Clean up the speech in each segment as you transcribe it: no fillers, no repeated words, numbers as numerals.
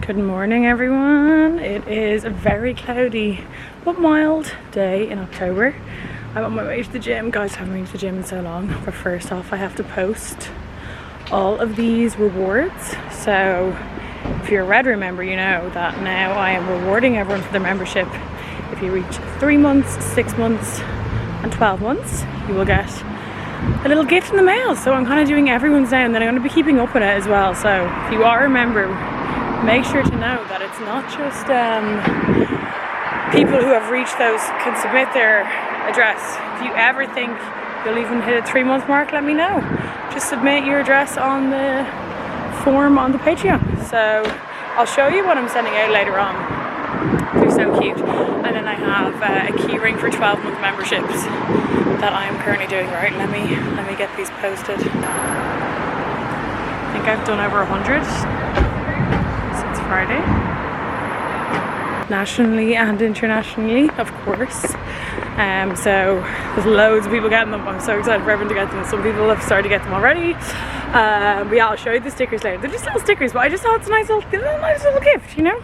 Good morning everyone. It is a very cloudy but mild day in October. I'm on my way to the gym. Guys, I haven't been to the gym in so long. But first off, I have to post all of these rewards. So if you're a Red Room member, you know that now I am rewarding everyone for their membership. If you reach 3 months, 6 months and 12 months, you will get a little gift in the mail. So I'm kind of doing everyone's now, and then I'm going to be keeping up with it as well. So if you are a member, make sure to know that it's not just people who have reached those can submit their address. If you ever think you'll even hit a 3-month mark, let me know. Just submit your address on the form on the Patreon. So I'll show you what I'm sending out later on. They're so cute. And then I have a key ring for 12-month memberships that I am currently doing. Right, let me get these posted. I think I've done over 100 since Friday. Nationally and internationally, of course. So there's loads of people getting them. I'm so excited for everyone to get them. Some people have started to get them already. But yeah, I'll show you the stickers later. They're just little stickers, but I just thought it's a nice little gift, you know?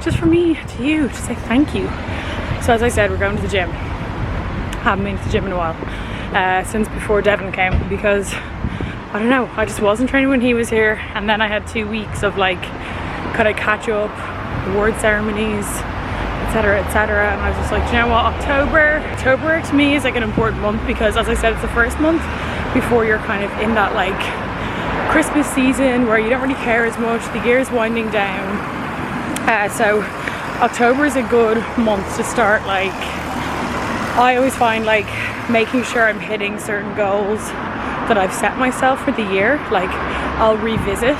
Just for me to you to say thank you. So as I said, we're going to the gym. Haven't been to the gym in a while, since before Devin came, because I don't know, I just wasn't training when he was here, and then I had 2 weeks of like, could I catch up, award ceremonies, etc, etc, and I was just like, you know what, October to me is like an important month, because as I said, it's the first month before you're kind of in that like Christmas season where you don't really care as much, the year's winding down. So October is a good month to start. Like, I always find like making sure I'm hitting certain goals that I've set myself for the year. Like, I'll revisit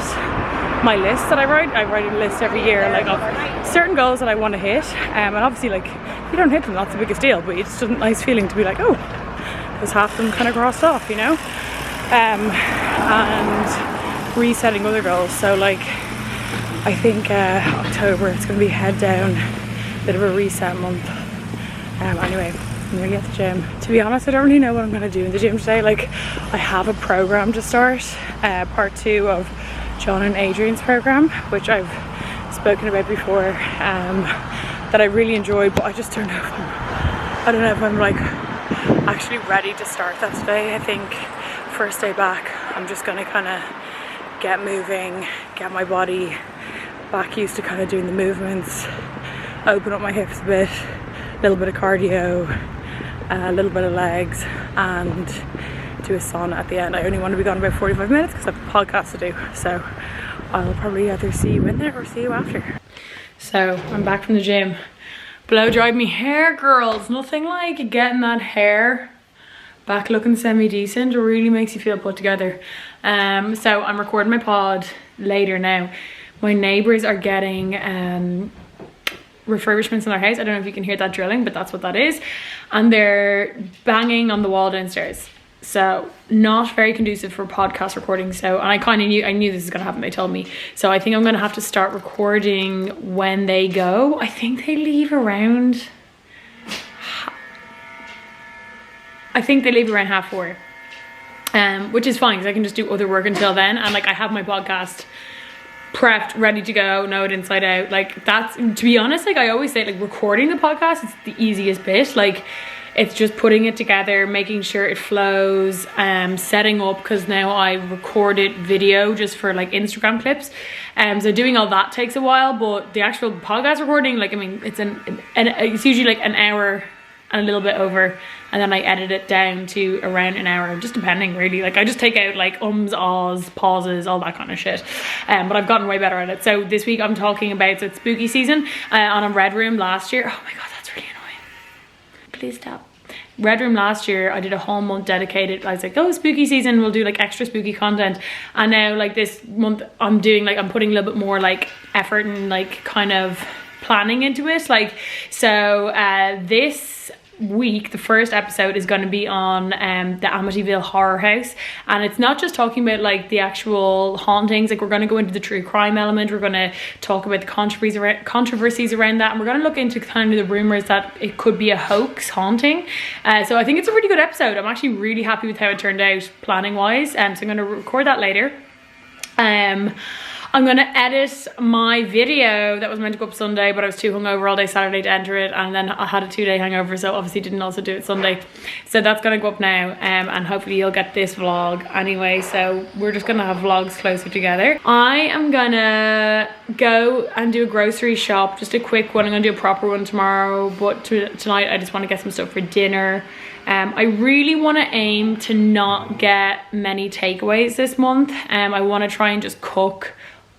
my list that I write a list every year, like of certain goals that I want to hit, and obviously like if you don't hit them, that's the biggest deal, but it's just a nice feeling to be like, oh, there's half them kind of crossed off, you know. And resetting other goals. So like, I think October, it's going to be head down, bit of a reset month. Anyway, I'm going to get to the gym. To be honest, I don't really know what I'm going to do in the gym today. Like, I have a program to start, part 2 of John and Adrian's program, which I've spoken about before, that I really enjoy, but I just don't know if I'm like actually ready to start that today. I think first day back, I'm just going to kind of get moving, get my body back used to kind of doing the movements, open up my hips a bit, a little bit of cardio, a little bit of legs, and do a sauna at the end. I only want to be gone about 45 minutes because I have a podcast to do, so I'll probably either see you in there or see you after. So I'm back from the gym. Blow dried me hair, girls. Nothing like getting that hair back looking semi-decent. It really makes you feel put together. So I'm recording my pod later now. My neighbours are getting refurbishments in their house. I don't know if you can hear that drilling, but that's what that is. And they're banging on the wall downstairs. So not very conducive for podcast recording. So, and I kind of knew this was going to happen. They told me. So I think I'm going to have to start recording when they go. I think they leave around... I think they leave around 4:30, which is fine because I can just do other work until then, and like I have my podcast prepped, ready to go, know it inside out. Like, that's, to be honest, like I always say, like recording the podcast is the easiest bit. Like, it's just putting it together, making sure it flows, setting up, because now I recorded video just for like Instagram clips, so doing all that takes a while, but the actual podcast recording, like, I mean, it's it's usually like an hour and a little bit over, and then I edit it down to around an hour, just depending really. Like, I just take out like ums, ahs, pauses, all that kind of shit, but I've gotten way better at it. So this week I'm talking about, so it's spooky season, on a Red Room last year. Oh my god, that's really annoying. Please stop. Red Room last year, I did a whole month dedicated. I was like, oh, spooky season, we'll do like extra spooky content. And now like this month I'm putting a little bit more like effort and like kind of planning into it. Like, so this week the first episode is going to be on the Amityville horror house, and it's not just talking about like the actual hauntings. Like, we're going to go into the true crime element, we're going to talk about the controversies around that, and we're going to look into kind of the rumors that it could be a hoax haunting. So I think it's a really good episode. I'm actually really happy with how it turned out planning wise, so I'm going to record that later. I'm gonna edit my video that was meant to go up Sunday, but I was too hungover all day Saturday to enter it, and then I had a 2-day hangover, so obviously didn't also do it Sunday. So that's gonna go up now, and hopefully you'll get this vlog anyway. So we're just gonna have vlogs closer together. I am gonna go and do a grocery shop, just a quick one. I'm gonna do a proper one tomorrow, but tonight I just want to get some stuff for dinner. I really want to aim to not get many takeaways this month. I want to try and just cook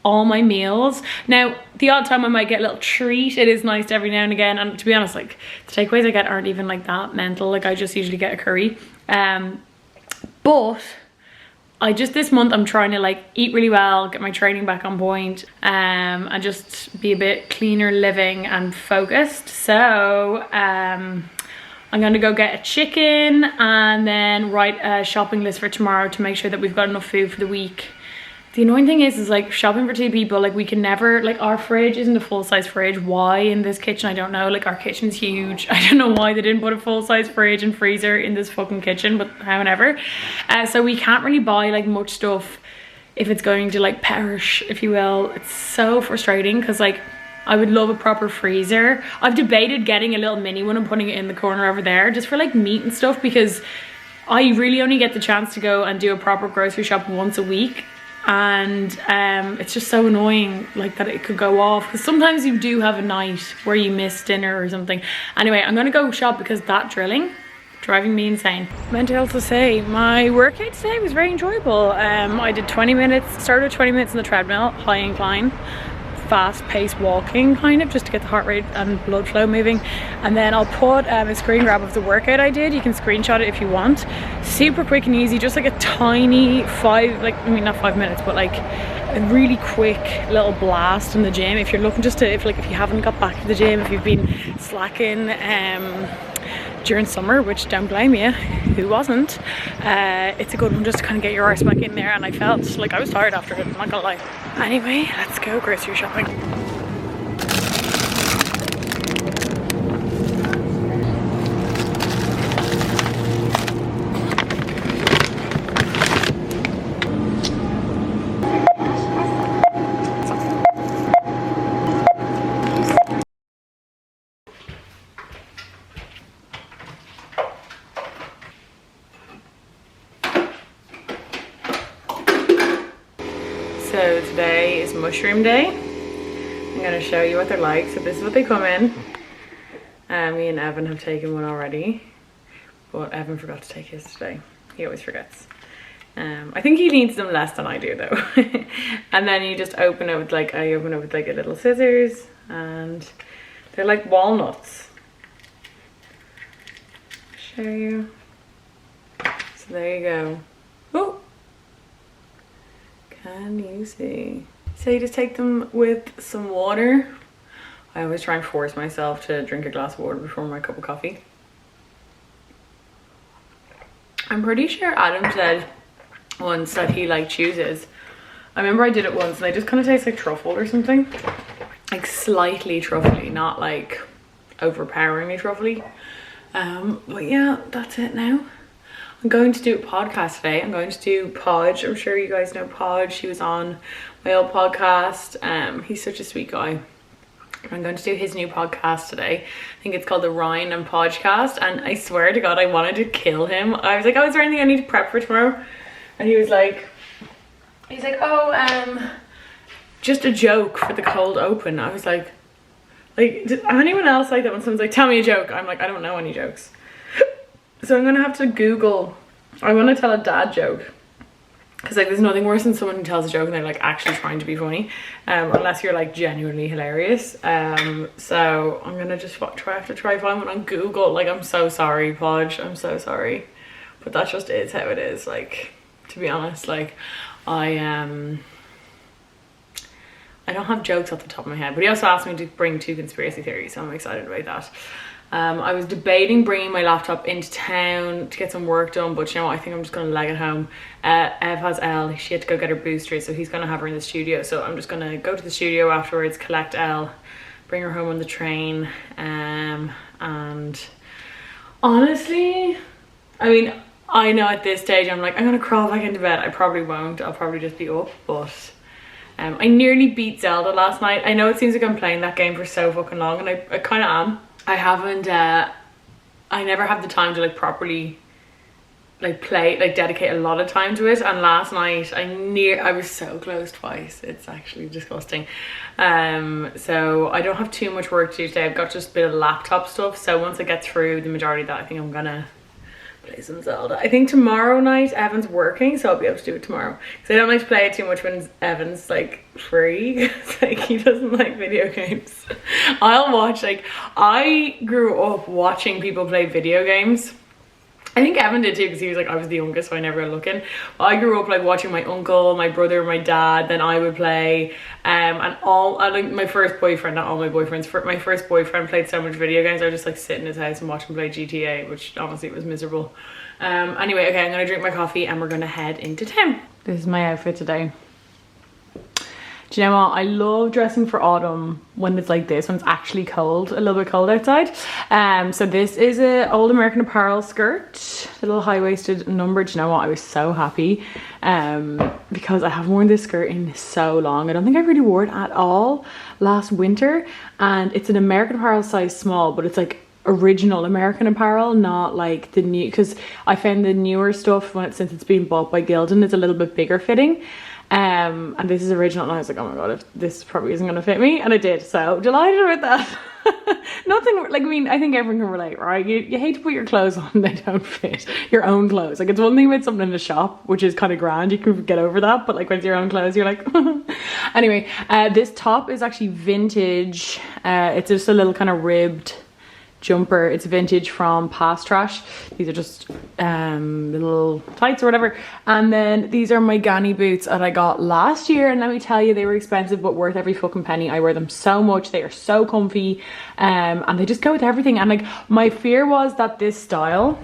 all my meals. Now, the odd time I might get a little treat. It is nice every now and again. And to be honest, like, the takeaways I get aren't even like that mental. Like, I just usually get a curry. But this month I'm trying to like eat really well, get my training back on point, and just be a bit cleaner living and focused. So I'm gonna go get a chicken and then write a shopping list for tomorrow to make sure that we've got enough food for the week. The annoying thing is like shopping for 2 people, like we can never, like our fridge isn't a full-size fridge. Why in this kitchen? I don't know. Like our kitchen's huge. I don't know why they didn't put a full-size fridge and freezer in this fucking kitchen, but however. So we can't really buy like much stuff if it's going to like perish, if you will. It's so frustrating because like I would love a proper freezer. I've debated getting a little mini one and putting it in the corner over there just for like meat and stuff, because I really only get the chance to go and do a proper grocery shop once a week, and it's just so annoying like that it could go off, because sometimes you do have a night where you miss dinner or something. Anyway, I'm gonna go shop because that drilling driving me insane. Meant to also say my workout today was very enjoyable. I did 20 minutes, started with 20 minutes on the treadmill, high incline, fast-paced walking kind of, just to get the heart rate and blood flow moving. And then I'll put a screen grab of the workout I did. You can screenshot it if you want. Super quick and easy, just like a tiny not 5 minutes, but like a really quick little blast in the gym. If you're looking just to, if you haven't got back to the gym, if you've been slacking during summer, which don't blame you, who wasn't, it's a good one just to kind of get your arse back in there. And I felt like I was tired after it, I'm not gonna lie. Anyway, let's go grocery shopping. So today is mushroom day. I'm going to show you what they're like. So this is what they come in. Me and Evan have taken one already, but Evan forgot to take his today. He always forgets. I think he needs them less than I do though. And then you just open it with like, I open it with like a little scissors, and they're like walnuts. Show you. So there you go. Oh! Can you see? So you just take them with some water. I always try and force myself to drink a glass of water before my cup of coffee. I'm pretty sure Adam said once that he like chooses. I remember I did it once and they just kind of taste like truffle or something. Like slightly truffly, not like overpoweringly truffly. But yeah, that's it now. I'm going to do a podcast today. I'm going to do Podge. I'm sure you guys know Podge. He was on my old podcast. He's such a sweet guy. I'm going to do his new podcast today. I think it's called the Ryan and Podgecast. And I swear to God, I wanted to kill him. I was like, oh, is there anything I need to prep for tomorrow? And he was like, oh, just a joke for the cold open. I was like, did anyone else like that when someone's like, tell me a joke? I'm like, I don't know any jokes. So I'm gonna have to Google, I want to tell a dad joke, because like there's nothing worse than someone who tells a joke and they're like actually trying to be funny, unless you're like genuinely hilarious. So I'm gonna just have to try find one on Google. Like, I'm so sorry, Podge, I'm so sorry, but that just is how it is. Like, to be honest, like I don't have jokes off the top of my head. But he also asked me to bring 2 conspiracy theories, so I'm excited about that. I was debating bringing my laptop into town to get some work done, but you know what, I think I'm just going to leg it home. Ev has Elle, she had to go get her boosters, so he's going to have her in the studio. So I'm just going to go to the studio afterwards, collect Elle, bring her home on the train. And honestly, I mean, I know at this stage I'm like, I'm going to crawl back into bed. I probably won't, I'll probably just be up, but I nearly beat Zelda last night. I know it seems like I'm playing that game for so fucking long, and I kind of am. I haven't, I never have the time to like properly like play, like dedicate a lot of time to it, and last night I was so close twice. It's actually disgusting. So I don't have too much work to do today. I've got just a bit of laptop stuff, so once I get through the majority of that, I think I'm gonna play some Zelda. I think tomorrow night Evan's working, so I'll be able to do it tomorrow, because I don't like to play it too much when Evan's like free. Like, he doesn't like video games. I'll watch, like, I grew up watching people play video games. I think Evan did too, because he was like, I was the youngest, so I never got looking. But I grew up like watching my uncle, my brother, my dad, then I would play. And like my first boyfriend, not all my boyfriends, my first boyfriend played so much video games. I would just like sit in his house and watch him play GTA, which honestly was miserable. Anyway, okay, I'm gonna drink my coffee and we're gonna head into town. This is my outfit today. Do you know what? I love dressing for autumn when it's like this, when it's actually cold, a little bit cold outside. So this is a old American Apparel skirt, a little high-waisted number. Do you know what? I was so happy because I haven't worn this skirt in so long. I don't think I really wore it at all last winter, and it's an American Apparel size small, but it's like original American Apparel, not like the new, because I found the newer stuff since it's been bought by Gildan, it's a little bit bigger fitting. And this is original, and I was like, oh my god, this probably isn't gonna fit me, and it did, so delighted with that. Nothing, like, I mean, I think everyone can relate, right? You hate to put your clothes on they don't fit, your own clothes. Like, it's one thing with something in the shop, which is kind of grand, you can get over that, but like with your own clothes, you're like, anyway, this top is actually vintage. It's just a little kind of ribbed jumper. It's vintage from Past Trash. These are just little tights or whatever. And then these are my Ganni boots that I got last year, and let me tell you, they were expensive but worth every fucking penny. I wear them so much. They are so comfy, and they just go with everything. And like, my fear was that this style,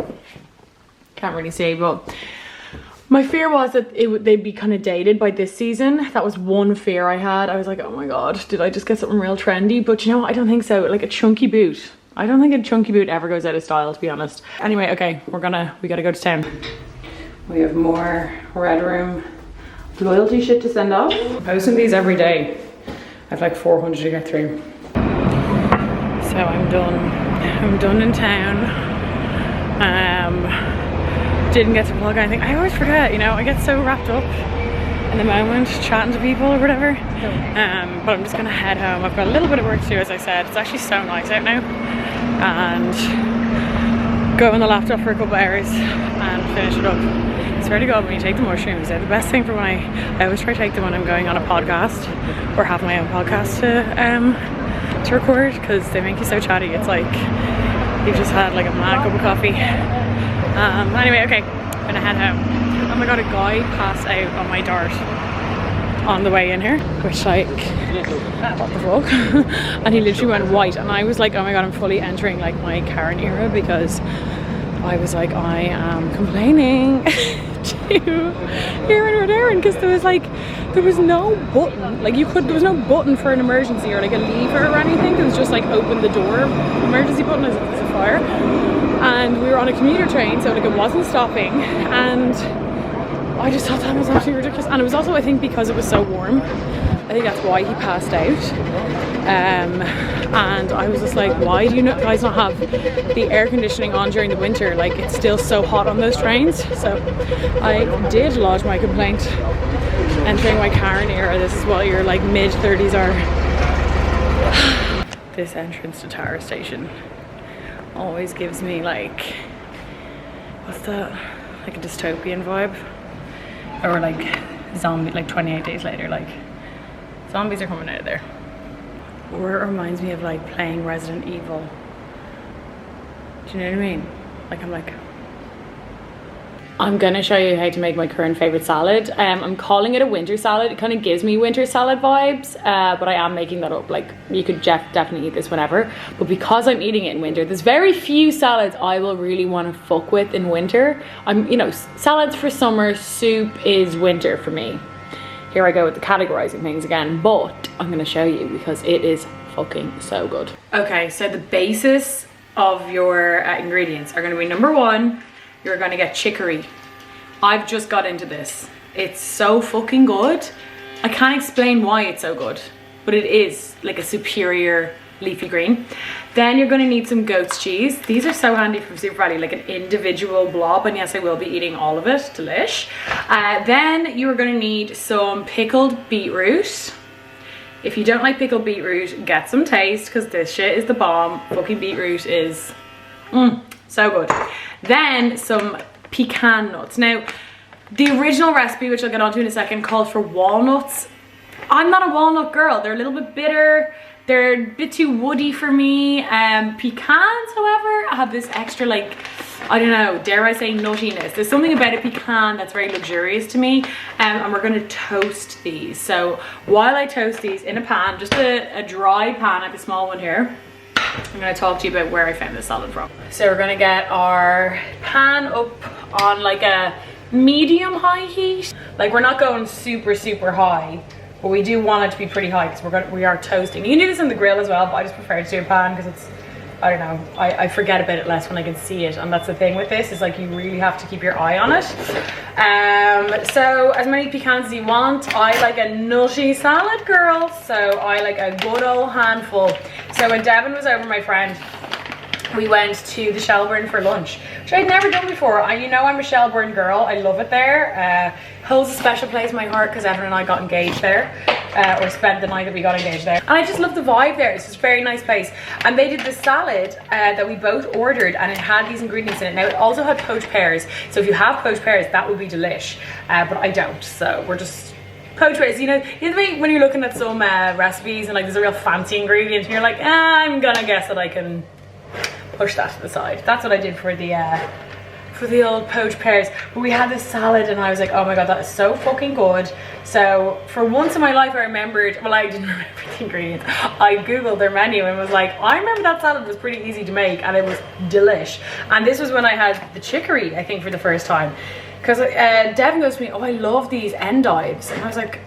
can't really see, but my fear was that they'd be kind of dated by this season. That was one fear I had. I was like, oh my god, did I just get something real trendy? But you know what, I don't think so. Like, a chunky boot, I don't think a chunky boot ever goes out of style, to be honest. Anyway, okay, we gotta go to town. We have more Red Room loyalty shit to send off. I'm posting these every day. I have like 400 to get through. So I'm done in town. Didn't get to vlog anything. I always forget, you know, I get so wrapped up in the moment, chatting to people or whatever. But I'm just gonna head home. I've got a little bit of work to do, as I said. It's actually so nice out now. And go on the laptop for a couple of hours and finish it up. It's really good when you take the mushrooms. They're the best thing for when I always try to take them when I'm going on a podcast or have my own podcast to record, because they make you so chatty. It's like you've just had like a mad cup of coffee. Anyway, okay, I'm gonna head home. Oh my god, a guy passed out on my dart on the way in here, which, like, what the fuck? And he literally went white, and I was like, oh my god, I'm fully entering like my Karen era, because I was like, I am complaining to Erin, because there was no button, like there was no button for an emergency or like a lever or anything. It was just like open the door emergency button as if there's a fire. And we were on a commuter train, so like it wasn't stopping, and I just thought that was absolutely ridiculous. And it was also, I think, because it was so warm, I think that's why he passed out. And I was just like, why do you guys not have the air conditioning on during the winter? Like, it's still so hot on those trains. So I did lodge my complaint. Entering my Karen era, this is what your like mid-30s are. This entrance to Tower Station always gives me like, what's that, like a dystopian vibe, or like zombie, like 28 days later, like zombies are coming out of there. Or it reminds me of like playing Resident Evil. Do you know what I mean? Like, I'm gonna show you how to make my current favorite salad. I'm calling it a winter salad. It kind of gives me winter salad vibes, but I am making that up. Like, you could definitely eat this whenever, but because I'm eating it in winter, there's very few salads I will really want to fuck with in winter. You know, salads for summer, soup is winter for me. Here I go with the categorizing things again, but I'm gonna show you because it is fucking so good. Okay, so the basis of your ingredients are gonna be, number one, you're gonna get chicory. I've just got into this. It's so fucking good. I can't explain why it's so good, but it is like a superior leafy green. Then you're going to need some goat's cheese. These are so handy from Super Value, like an individual blob, and yes, I will be eating all of it. Delish. Then you are going to need some pickled beetroot. If you don't like pickled beetroot, get some taste, because this shit is the bomb. Fucking beetroot is so good. Then some pecan nuts. Now, the original recipe, which I'll get onto in a second, called for walnuts. I'm not a walnut girl. They're a little bit bitter. They're a bit too woody for me. Pecans, however, have this extra, like, I don't know, dare I say nuttiness. There's something about a pecan that's very luxurious to me. And we're gonna toast these. So while I toast these in a pan, just a dry pan, I have a small one here, I'm gonna talk to you about where I found this salad from. So we're gonna get our pan up on like a medium high heat. Like, we're not going super, super high, but we do want it to be pretty high because we are toasting. You can do this on the grill as well, but I just prefer to do a pan because it's, I don't know, I forget about it less when I can see it, and that's the thing with this, is like you really have to keep your eye on it. So as many pecans as you want. I like a nutty salad, girl, so I like a good old handful. So when Devin was over, my friend, we went to the Shelburne for lunch, which I'd never done before. You know, I'm a Shelburne girl. I love it there. Holds a special place in my heart because Evan and I got engaged there, or spent the night that we got engaged there. And I just love the vibe there. It's just a very nice place. And they did the salad that we both ordered, and it had these ingredients in it. Now, it also had poached pears. So if you have poached pears, that would be delish. But I don't. So we're just poached pears. You know the way when you're looking at some recipes and like there's a real fancy ingredient, and you're like, I'm gonna guess that I can push that to the side. That's what I did for the old poached pears. But we had this salad and I was like, oh my god, that is so fucking good. So for once in my life I remembered, well, I didn't remember the ingredients. I googled their menu and was like, I remember that salad was pretty easy to make and it was delish. And this was when I had the chicory, I think, for the first time. Because Devin goes to me, oh, I love these endives. And I was like,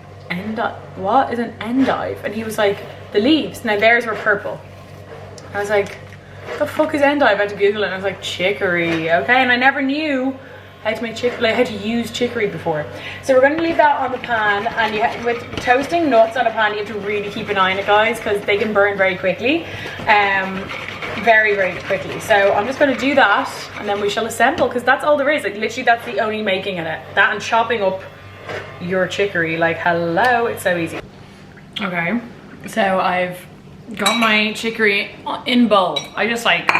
what is an endive? And he was like, the leaves. Now theirs were purple. I was like, the fuck is endive? I had to Google it and I was like, chicory, okay? And I never knew how to make chicory, like how to use chicory before. So we're gonna leave that on the pan, and with toasting nuts on a pan, you have to really keep an eye on it, guys, because they can burn very quickly. Very, very quickly. So I'm just gonna do that and then we shall assemble, because that's all there is. Like, literally, that's the only making in it. That and chopping up your chicory. Like, hello, it's so easy. Okay, so I've got my chicory in bowl. I just like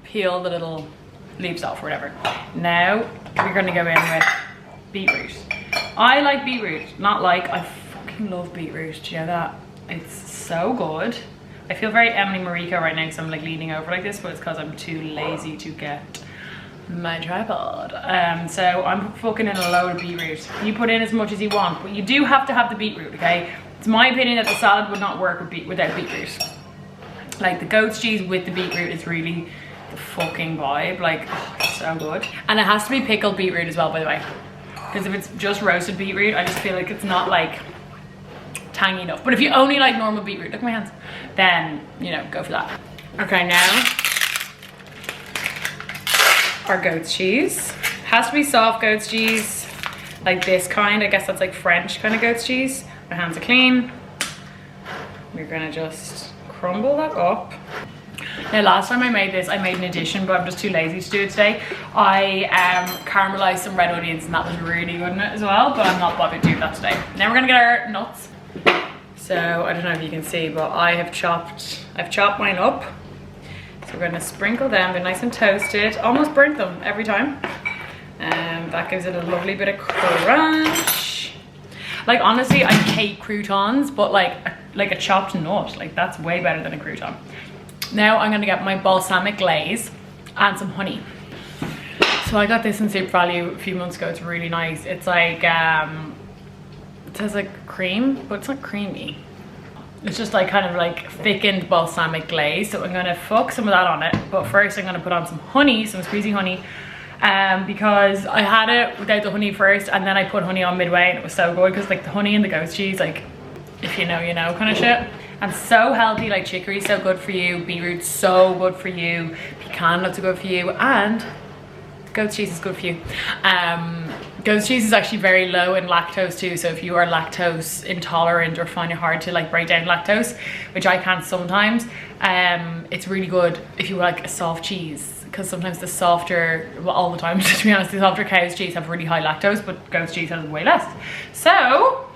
peel the little leaves off or whatever. Now we're gonna go in with beetroot. I like beetroot, not like, I fucking love beetroot. Do you know that? It's so good. I feel very Emily Mariko right now because I'm like leaning over like this, but it's because I'm too lazy to get my tripod. So I'm fucking in a load of beetroot. You put in as much as you want, but you do have to have the beetroot, okay? It's my opinion that the salad would not work without beetroot. Like, the goat's cheese with the beetroot is really the fucking vibe. Like, oh, it's so good. And it has to be pickled beetroot as well, by the way. Because if it's just roasted beetroot, I just feel like it's not like tangy enough. But if you only like normal beetroot, look at my hands, then, you know, go for that. Okay, now our goat's cheese. Has to be soft goat's cheese, like this kind. I guess that's like French kind of goat's cheese. My hands are clean. We're gonna just crumble that up. Now, last time I made this, I made an addition, but I'm just too lazy to do it today. I caramelized some red onions, and that was really good in it as well, but I'm not bothered to do that today. Now we're gonna get our nuts. So I don't know if you can see, but I've chopped mine up. So we're gonna sprinkle them. They're nice and toasted. Almost burnt them every time. That gives it a lovely bit of crunch. Like, honestly, I hate croutons, but like a chopped nut, like, that's way better than a crouton. Now I'm gonna get my balsamic glaze and some honey. So I got this in Super Value a few months ago. It's really nice. It's like, it says like cream, but it's not creamy. It's just like kind of like thickened balsamic glaze. So I'm gonna fuck some of that on it. But first I'm gonna put on some honey, some squeezy honey. Because I had it without the honey first, and then I put honey on midway, and it was so good because like the honey and the goat's cheese, like, if you know, you know kind of shit. And so healthy. Like, chicory's so good for you, beetroot's so good for you, pecan nuts are good for you, and goat's cheese is good for you. Goat's cheese is actually very low in lactose too, so if you are lactose intolerant or find it hard to like break down lactose, which I can't sometimes, it's really good if you like a soft cheese, because sometimes the softer, well, all the time to be honest, the softer cow's cheese have really high lactose, but goat's cheese has way less. So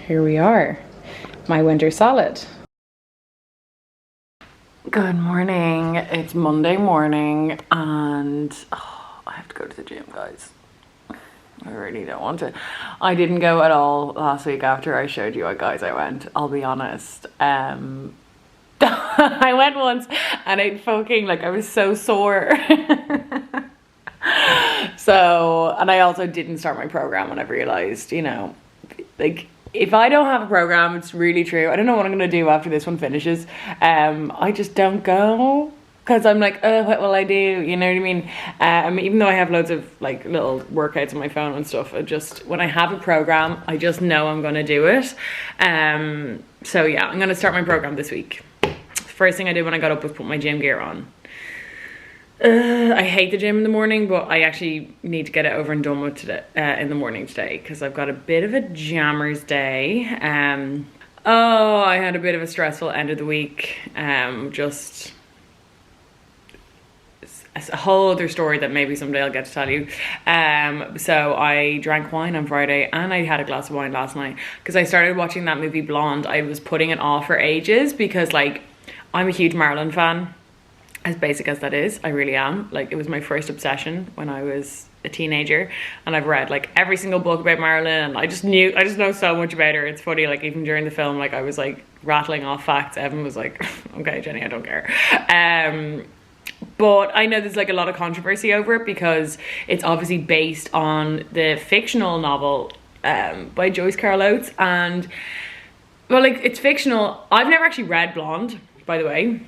here we are, my winter salad. Good morning, it's Monday morning and I have to go to the gym, guys. I really don't want to. I didn't go at all last week after I showed you what guys I went, I'll be honest. I went once and it fucking, like, I was so sore. So, and I also didn't start my program when I realized, you know, like, if I don't have a program, it's really true. I don't know what I'm going to do after this one finishes. I just don't go. Because I'm like, oh, what will I do? You know what I mean? Even though I have loads of like little workouts on my phone and stuff, I just, when I have a program, I just know I'm going to do it. So yeah, I'm going to start my program this week. First thing I did when I got up was put my gym gear on. I hate the gym in the morning, but I actually need to get it over and done with today, in the morning today, because I've got a bit of a jammer's day. I had a bit of a stressful end of the week. Just a whole other story that maybe someday I'll get to tell you. So I drank wine on Friday and I had a glass of wine last night because I started watching that movie Blonde. I was putting it off for ages because, like, I'm a huge Marilyn fan, as basic as that is. I really am. Like, it was my first obsession when I was a teenager, and I've read like every single book about Marilyn, and I just know so much about her. It's funny, like, even during the film, like, I was like rattling off facts. Evan was like, okay, Jenny, I don't care. But I know there's like a lot of controversy over it because it's obviously based on the fictional novel by Joyce Carol Oates, and well, like, it's fictional. I've never actually read Blonde, by the way.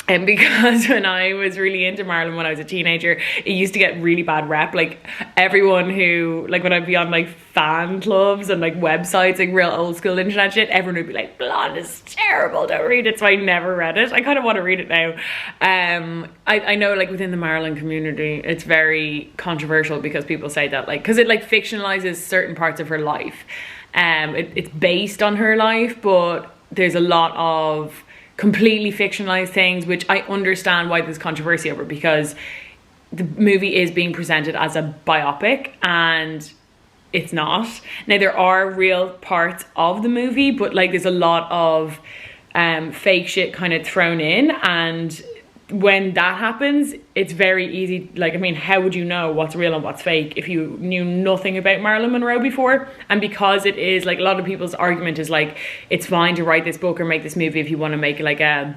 And because when I was really into Marilyn when I was a teenager, it used to get really bad rep. Like, everyone who, like, when I'd be on like fan clubs and like websites, like real old school internet shit, everyone would be like, Blonde is terrible, don't read it. So I never read it. I kind of want to read it now. I know, like, within the Marilyn community, it's very controversial because people say that, like, because it like fictionalizes certain parts of her life. It's based on her life, but there's a lot of completely fictionalized things, which I understand why there's controversy over, because the movie is being presented as a biopic and it's not. Now, there are real parts of the movie, but like, there's a lot of fake shit kind of thrown in, and when that happens, it's very easy. Like, I mean, how would you know what's real and what's fake if you knew nothing about Marilyn Monroe before? And because it is, like, a lot of people's argument is like, it's fine to write this book or make this movie if you want to make like a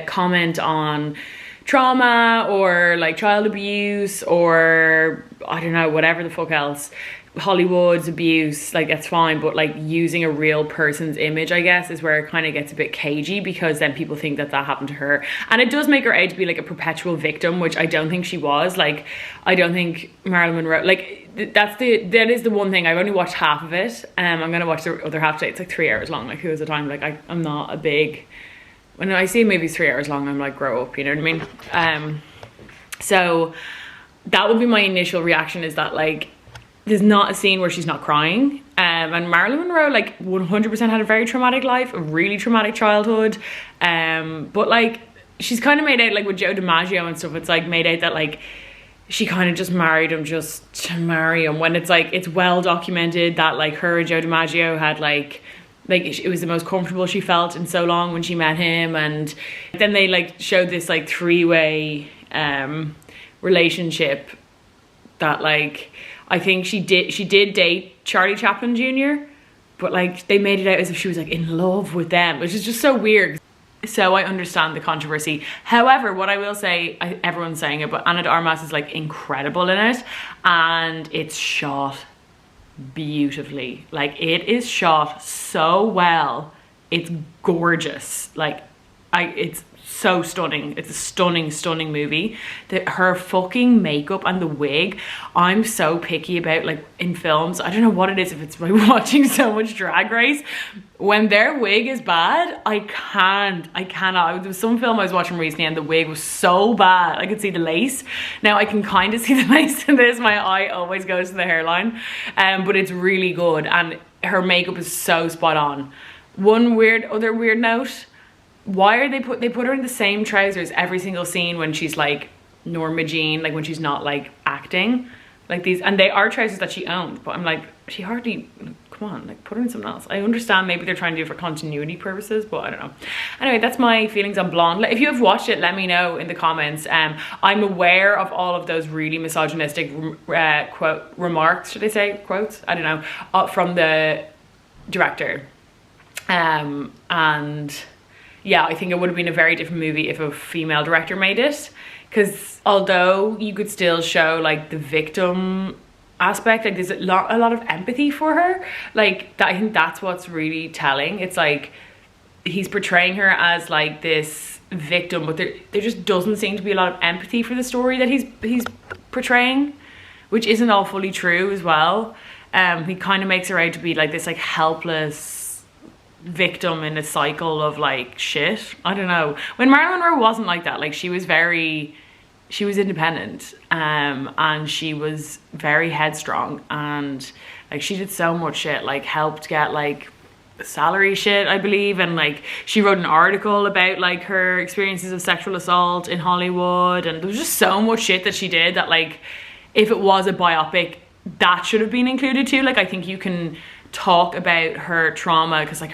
comment on trauma or like child abuse or I don't know, whatever the fuck else, Hollywood's abuse, like, that's fine, but like using a real person's image, I guess, is where it kind of gets a bit cagey, because then people think that happened to her, and it does make her out to be like a perpetual victim, which I don't think she was. Like, I don't think Marilyn Monroe, like, that is the one thing. I've only watched half of it. I'm gonna watch the other half today. It's like 3 hours long. Like, who has the time? Like, I'm not a big, when I see movies 3 hours long, I'm like, grow up, you know what I mean? So that would be my initial reaction, is that, like, there's not a scene where she's not crying. And Marilyn Monroe, like, 100% had a very traumatic life, a really traumatic childhood. But like, she's kind of made out, like, with Joe DiMaggio and stuff, it's like made out that like she kind of just married him just to marry him, when it's like, it's well documented that like her and Joe DiMaggio had like it was the most comfortable she felt in so long when she met him. And then they like showed this like three-way relationship that, like, I think she did date Charlie Chaplin Jr., but like, they made it out as if she was like in love with them, which is just so weird. So I understand the controversy. However, what I will say, everyone's saying it, but Ana de Armas is like incredible in it, and it's shot beautifully. Like, it is shot so well. It's gorgeous. Like, it's so stunning. It's a stunning movie. Her fucking makeup and the wig, I'm so picky about, like, in films. I don't know what it is, if it's by watching so much Drag Race. When their wig is bad, I cannot. There was some film I was watching recently and the wig was so bad. I could see the lace. Now I can kind of see the lace in this. My eye always goes to the hairline. But it's really good, and her makeup is so spot on. One other weird note, why are they put her in the same trousers every single scene when she's like Norma Jean, like when she's not like acting, like these, and they are trousers that she owned, but I'm like, she hardly, come on, like put her in something else. I understand maybe they're trying to do it for continuity purposes, but I don't know. Anyway, that's my feelings on Blonde. If you have watched it, let me know in the comments. I'm aware of all of those really misogynistic remarks, should I say quotes, I don't know, from the director, and yeah, I think it would have been a very different movie if a female director made it, because although you could still show like the victim aspect, like there's a lot of empathy for her, like that. I think that's what's really telling. It's like he's portraying her as like this victim, but there just doesn't seem to be a lot of empathy for the story that he's portraying, which isn't all fully true as well. He kind of makes her out to be like this like helpless victim in a cycle of like shit. I don't know. When Marilyn Monroe wasn't like that, like she was independent, and she was very headstrong, and like she did so much shit, like helped get like salary shit, I believe, and like she wrote an article about like her experiences of sexual assault in Hollywood, and there was just so much shit that she did that, like, if it was a biopic, that should have been included too. Like, I think you can talk about her trauma, because like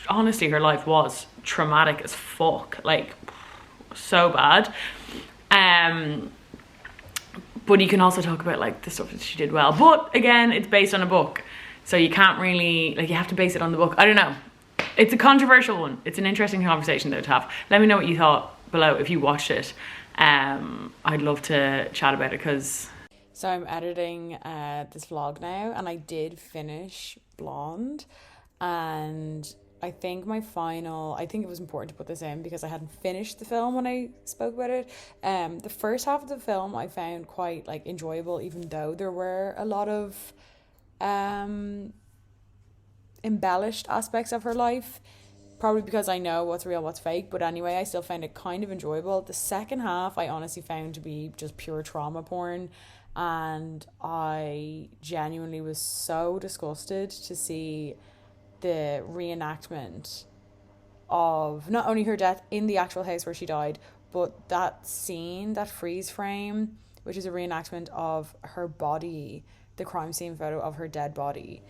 honestly her life was traumatic as fuck, like so bad, but you can also talk about like the stuff that she did well. But again, it's based on a book, so you can't really, like, you have to base it on the book. I don't know, it's a controversial one. It's an interesting conversation though to have. Let me know what you thought below if you watched it. I'd love to chat about it, because so I'm editing this vlog now, and I did finish Blonde, and I think I think it was important to put this in because I hadn't finished the film when I spoke about it. The first half of the film I found quite like enjoyable, even though there were a lot of embellished aspects of her life, probably because I know what's real, what's fake, but anyway, I still found it kind of enjoyable. The second half I honestly found to be just pure trauma porn, and I genuinely was so disgusted to see the reenactment of not only her death in the actual house where she died, but that scene, that freeze frame, which is a reenactment of her body, the crime scene photo of her dead body.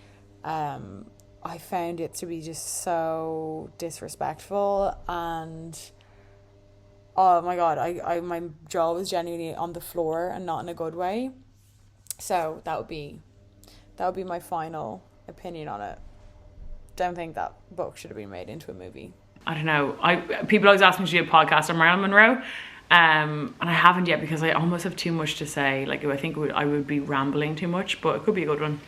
I found it to be just so disrespectful, and oh my god, I my jaw was genuinely on the floor, and not in a good way. So that would be my final opinion on it. Don't think that book should have been made into a movie. I don't know. People always ask me to do a podcast on Marilyn Monroe, and I haven't yet because I almost have too much to say. Like, I think I would be rambling too much, but it could be a good one.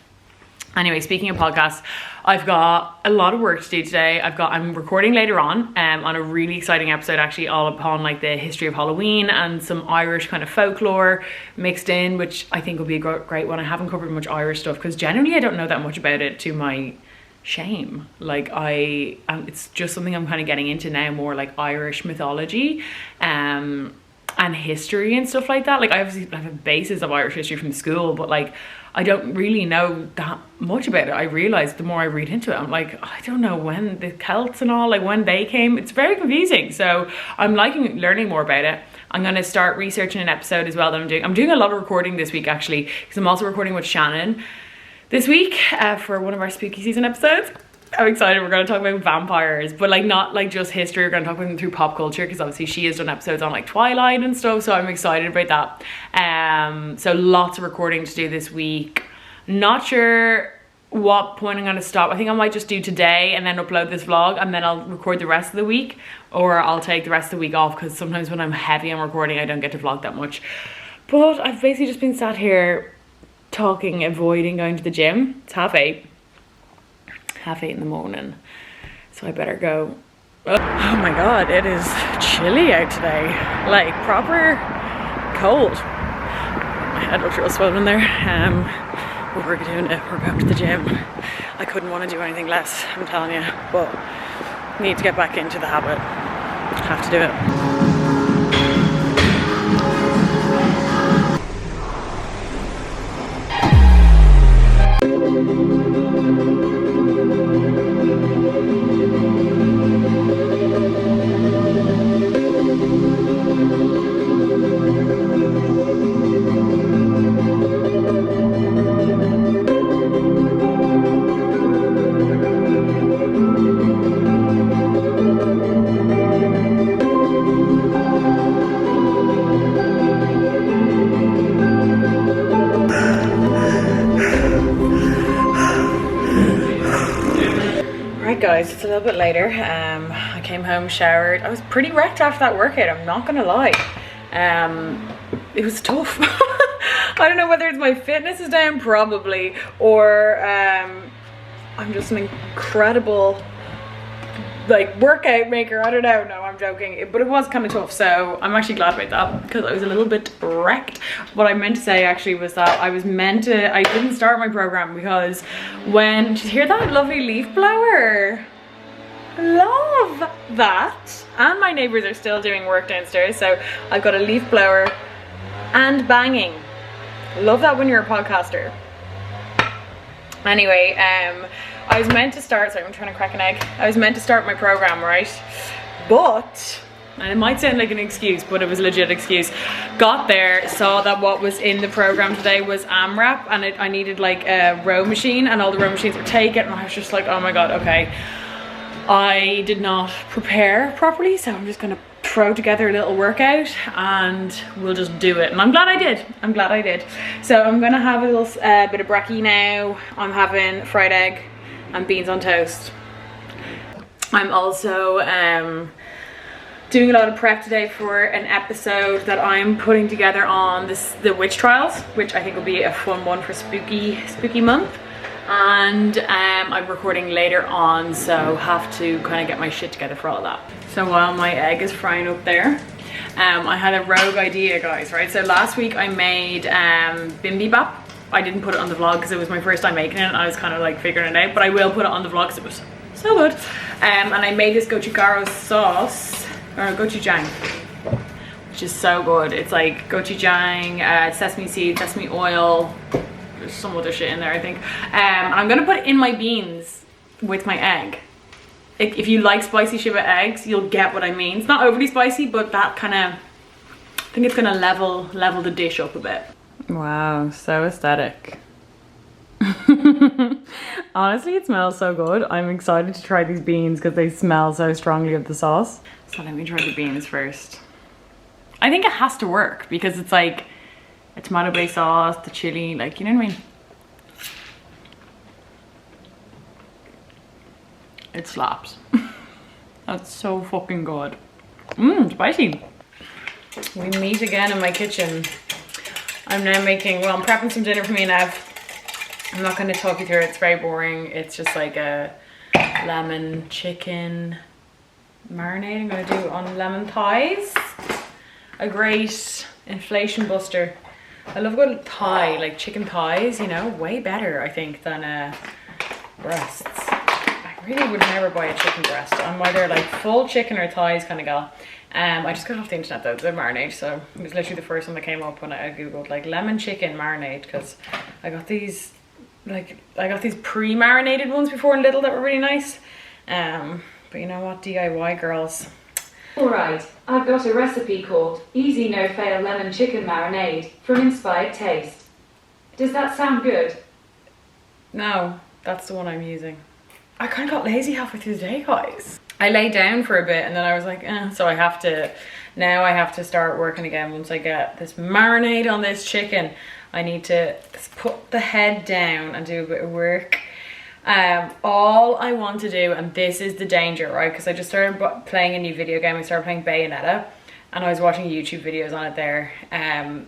Anyway, speaking of podcasts, I've got a lot of work to do today. I'm recording later on a really exciting episode, actually, all upon like the history of Halloween and some Irish kind of folklore mixed in, which I think will be a great one. I haven't covered much Irish stuff because generally I don't know that much about it, to my shame. Like, it's just something I'm kind of getting into now, more like Irish mythology and history and stuff like that. Like, I obviously have a basis of Irish history from school, but like I don't really know that much about it. I realized the more I read into it, I'm like, I don't know when the Celts and all, like when they came. It's very confusing. So I'm liking learning more about it. I'm going to start researching an episode as well that I'm doing a lot of recording this week, actually, because I'm also recording with Shannon this week for one of our spooky season episodes. I'm excited. We're going to talk about vampires, but like not like just history. We're going to talk about them through pop culture, because obviously she has done episodes on like Twilight and stuff, so I'm excited about that. So lots of recording to do this week. Not sure what point I'm going to stop. I think I might just do today and then upload this vlog, and then I'll record the rest of the week, or I'll take the rest of the week off, because sometimes when I'm heavy on recording I don't get to vlog that much. But I've basically just been sat here talking, avoiding going to the gym. It's 8:30 in the morning, so I better go Oh my god, it is chilly out today. Like proper cold. My head looks real swollen there. But we're doing it. We're going to the gym. I couldn't want to do anything less, I'm telling you. But need to get back into the habit. Have to do it. Guys, it's a little bit later. I came home, showered. I was pretty wrecked after that workout, I'm not gonna lie. It was tough. I don't know whether it's my fitness is down, probably, or I'm just an incredible like workout maker. I don't know. No, I'm joking. But it was kind of tough, so I'm actually glad about that because I was a little bit wrecked. What I meant to say actually was that I didn't start my program because when, did you hear that lovely leaf blower? Love that. And my neighbors are still doing work downstairs, so I've got a leaf blower and banging. Love that when you're a podcaster. Anyway, I was meant to start, sorry, I'm trying to crack an egg. I was meant to start my program, right? But, and it might sound like an excuse, but it was a legit excuse. Got there, saw that what was in the program today was AMRAP, and I needed like a row machine, and all the row machines were taken, and I was just like, oh my god, okay. I did not prepare properly, so I'm just gonna throw together a little workout and we'll just do it. And I'm glad I did. I'm glad I did. So I'm gonna have a little bit of brekkie now. I'm having fried egg and beans on toast. I'm also doing a lot of prep today for an episode that I'm putting together on the witch trials, which I think will be a fun one for spooky month. And I'm recording later on, so have to kind of get my shit together for all of that. So while my egg is frying up there, I had a rogue idea, guys, right? So last week I made bibimbap. I didn't put it on the vlog because it was my first time making it and I was kind of like figuring it out, but I will put it on the vlog because it was so good. And I made this gochujang sauce, or gochujang, which is so good. It's like gochujang, sesame seed, sesame oil, there's some other shit in there, I think. I'm gonna put it in my beans with my egg. If you like spicy shit with eggs, you'll get what I mean. It's not overly spicy, but that kind of, I think it's gonna level the dish up a bit. Wow, so aesthetic. Honestly, it smells so good. I'm excited to try these beans because they smell so strongly of the sauce. So let me try the beans first. I think it has to work because it's like a tomato based sauce, the chili, like, you know what I mean? It slaps. That's so fucking good. Spicy. We meet again in my kitchen. I'm now making, well, I'm prepping some dinner for me and Ev. I'm not going to talk you through it, it's very boring. It's just like a lemon chicken marinade I'm going to do on lemon thighs. A great inflation buster. I love good thigh, like chicken thighs, you know, way better I think than breasts. I really would never buy a chicken breast. I'm either like full chicken or thighs kind of gal. I just got off the internet though, the marinade, so it was literally the first one that came up when I googled like lemon chicken marinade, because I got these pre-marinated ones before in Lidl that were really nice. But you know what, DIY girls. Alright, I've got a recipe called Easy No Fail Lemon Chicken Marinade from Inspired Taste. Does that sound good? No, that's the one I'm using. I kind of got lazy halfway through the day, guys. I lay down for a bit and then I was like, so I have to start working again. Once I get this marinade on this chicken, I need to just put the head down and do a bit of work. All I want to do, and this is the danger, right? Because I just started playing a new video game. I started playing Bayonetta and I was watching YouTube videos on it there. And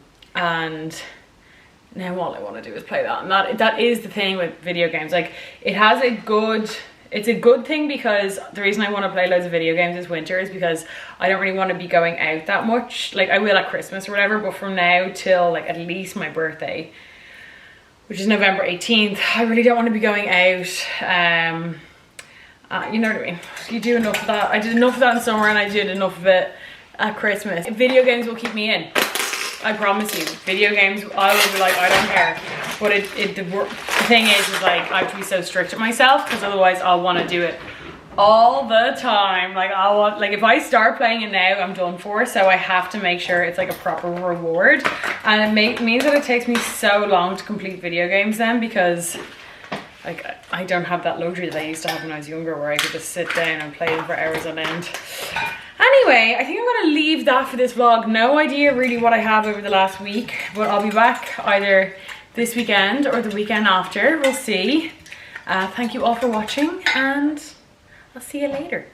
now all I want to do is play that. And that is the thing with video games. Like, it has a good It's a good thing because the reason I want to play loads of video games this winter is because I don't really want to be going out that much. Like I will at Christmas or whatever, but from now till like at least my birthday, which is November 18th, I really don't want to be going out. You know what I mean? You do enough of that. I did enough of that in summer and I did enough of it at Christmas. Video games will keep me in. I promise you. Video games, I will be like, I don't care. But the thing is like, I have to be so strict at myself because otherwise I'll want to do it all the time. Like if I start playing it now, I'm done for. So I have to make sure it's like a proper reward. And it means that it takes me so long to complete video games then, because like I don't have that luxury that I used to have when I was younger where I could just sit down and play them for hours on end. Anyway, I think I'm going to leave that for this vlog. No idea really what I have over the last week, but I'll be back either this weekend or the weekend after. We'll see. Thank you all for watching and I'll see you later.